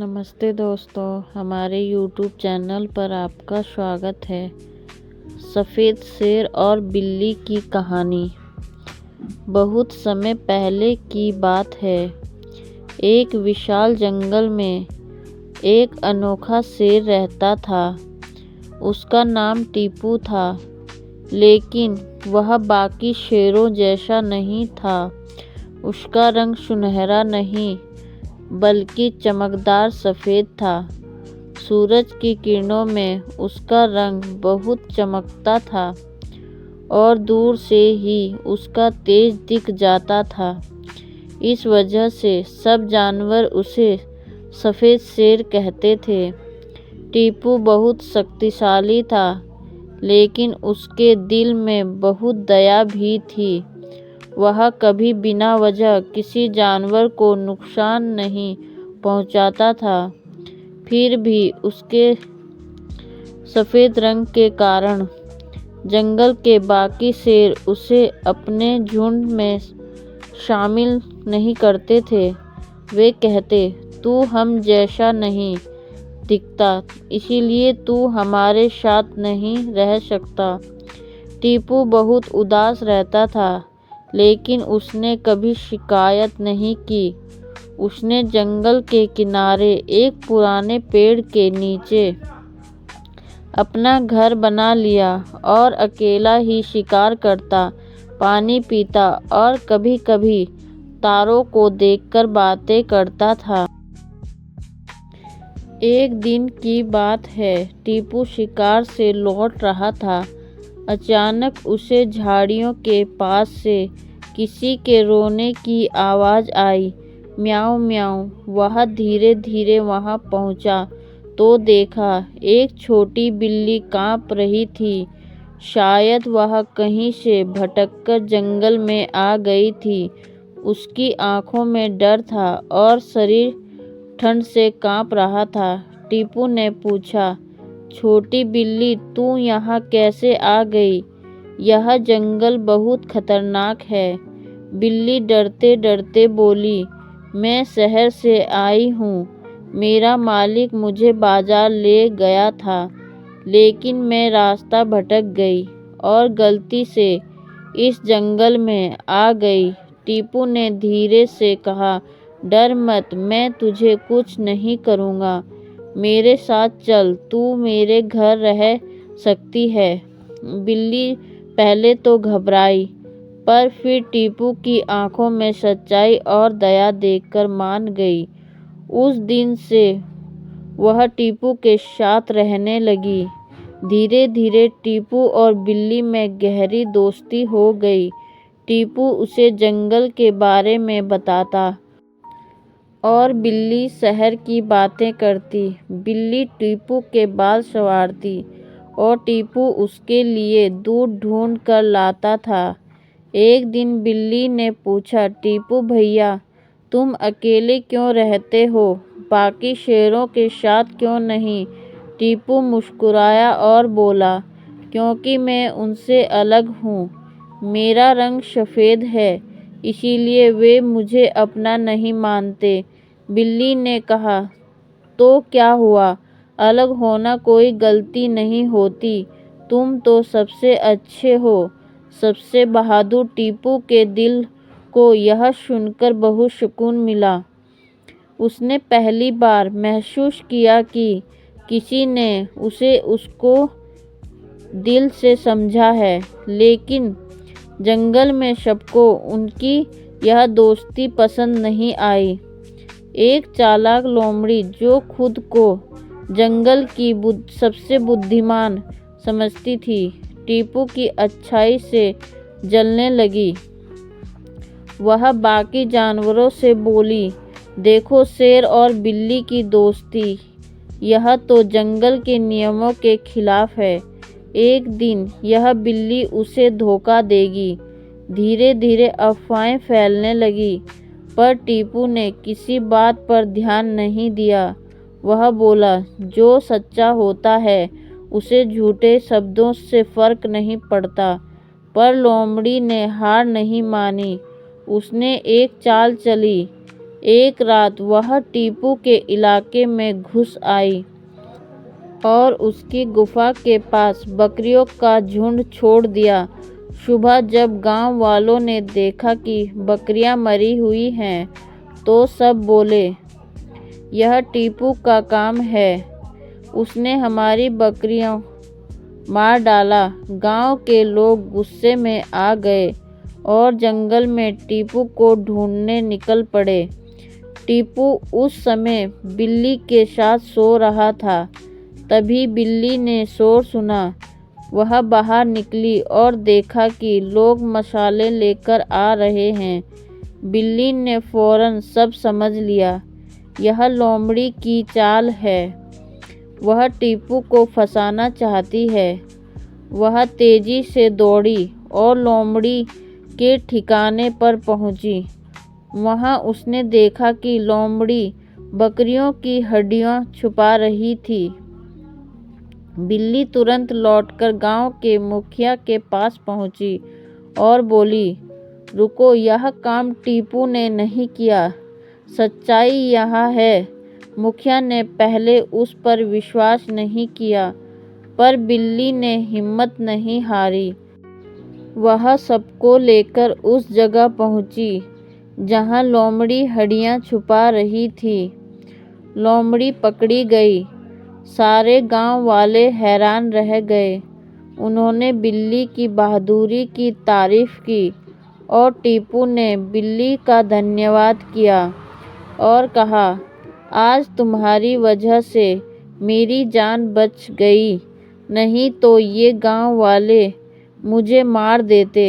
नमस्ते दोस्तों, हमारे YouTube चैनल पर आपका स्वागत है। सफ़ेद शेर और बिल्ली की कहानी। बहुत समय पहले की बात है। एक विशाल जंगल में एक अनोखा शेर रहता था। उसका नाम टीपू था, लेकिन वह बाकी शेरों जैसा नहीं था। उसका रंग सुनहरा नहीं बल्कि चमकदार सफ़ेद था। सूरज की किरणों में उसका रंग बहुत चमकता था और दूर से ही उसका तेज दिख जाता था। इस वजह से सब जानवर उसे सफ़ेद शेर कहते थे। टीपू बहुत शक्तिशाली था, लेकिन उसके दिल में बहुत दया भी थी। वह कभी बिना वजह किसी जानवर को नुकसान नहीं पहुंचाता था। फिर भी उसके सफ़ेद रंग के कारण जंगल के बाकी शेर उसे अपने झुंड में शामिल नहीं करते थे। वे कहते, तू हम जैसा नहीं दिखता, इसीलिए तू हमारे साथ नहीं रह सकता। टीपू बहुत उदास रहता था, लेकिन उसने कभी शिकायत नहीं की। उसने जंगल के किनारे एक पुराने पेड़ के नीचे अपना घर बना लिया और अकेला ही शिकार करता, पानी पीता और कभी-कभी तारों को देखकर बातें करता था। एक दिन की बात है, टीपू शिकार से लौट रहा था। अचानक उसे झाड़ियों के पास से किसी के रोने की आवाज़ आई। म्याऊं म्याऊं। वह धीरे धीरे वहां पहुंचा तो देखा एक छोटी बिल्ली कांप रही थी। शायद वह कहीं से भटककर जंगल में आ गई थी। उसकी आंखों में डर था और शरीर ठंड से कांप रहा था। टीपू ने पूछा, छोटी बिल्ली, तू यहाँ कैसे आ गई? यह जंगल बहुत खतरनाक है। बिल्ली डरते डरते बोली, मैं शहर से आई हूँ। मेरा मालिक मुझे बाजार ले गया था, लेकिन मैं रास्ता भटक गई और गलती से इस जंगल में आ गई। टीपू ने धीरे से कहा, डर मत, मैं तुझे कुछ नहीं करूँगा। मेरे साथ चल, तू मेरे घर रह सकती है। बिल्ली पहले तो घबराई, पर फिर टीपू की आंखों में सच्चाई और दया देखकर मान गई। उस दिन से वह टीपू के साथ रहने लगी। धीरे धीरे टीपू और बिल्ली में गहरी दोस्ती हो गई। टीपू उसे जंगल के बारे में बताता और बिल्ली शहर की बातें करती। बिल्ली टीपू के बाल संवारती और टीपू उसके लिए दूध ढूंढ कर लाता था। एक दिन बिल्ली ने पूछा, टीपू भैया, तुम अकेले क्यों रहते हो? बाकी शेरों के साथ क्यों नहीं? टीपू मुस्कुराया और बोला, क्योंकि मैं उनसे अलग हूँ। मेरा रंग सफ़ेद है, इसीलिए वे मुझे अपना नहीं मानते। बिल्ली ने कहा, तो क्या हुआ? अलग होना कोई गलती नहीं होती। तुम तो सबसे अच्छे हो, सबसे बहादुर। टीपू के दिल को यह सुनकर बहुत सुकून मिला। उसने पहली बार महसूस किया कि किसी ने उसे उसको दिल से समझा है। लेकिन जंगल में सबको उनकी यह दोस्ती पसंद नहीं आई। एक चालाक लोमड़ी जो खुद को जंगल की सबसे बुद्धिमान समझती थी, टीपू की अच्छाई से जलने लगी। वह बाकी जानवरों से बोली, देखो शेर और बिल्ली की दोस्ती, यह तो जंगल के नियमों के खिलाफ है। एक दिन यह बिल्ली उसे धोखा देगी। धीरे धीरे अफवाहें फैलने लगी, पर टीपू ने किसी बात पर ध्यान नहीं दिया। वह बोला, जो सच्चा होता है उसे झूठे शब्दों से फर्क नहीं पड़ता। पर लोमड़ी ने हार नहीं मानी। उसने एक चाल चली। एक रात वह टीपू के इलाके में घुस आई और उसकी गुफा के पास बकरियों का झुंड छोड़ दिया। सुबह जब गांव वालों ने देखा कि बकरियां मरी हुई हैं, तो सब बोले, यह टीपू का काम है, उसने हमारी बकरियां मार डाला। गांव के लोग गुस्से में आ गए और जंगल में टीपू को ढूंढने निकल पड़े। टीपू उस समय बिल्ली के साथ सो रहा था। तभी बिल्ली ने शोर सुना। वह बाहर निकली और देखा कि लोग मसाले लेकर आ रहे हैं। बिल्ली ने फौरन सब समझ लिया, यह लोमड़ी की चाल है, वह टीपू को फंसाना चाहती है। वह तेजी से दौड़ी और लोमड़ी के ठिकाने पर पहुंची। वहां उसने देखा कि लोमड़ी बकरियों की हड्डियां छुपा रही थी। बिल्ली तुरंत लौटकर गांव के मुखिया के पास पहुंची और बोली, रुको, यह काम टीपू ने नहीं किया, सच्चाई यह है। मुखिया ने पहले उस पर विश्वास नहीं किया, पर बिल्ली ने हिम्मत नहीं हारी। वह सबको लेकर उस जगह पहुंची जहां लोमड़ी हड्डियां छुपा रही थी। लोमड़ी पकड़ी गई। सारे गांव वाले हैरान रह गए। उन्होंने बिल्ली की बहादुरी की तारीफ की और टीपू ने बिल्ली का धन्यवाद किया और कहा, आज तुम्हारी वजह से मेरी जान बच गई, नहीं तो ये गांव वाले मुझे मार देते।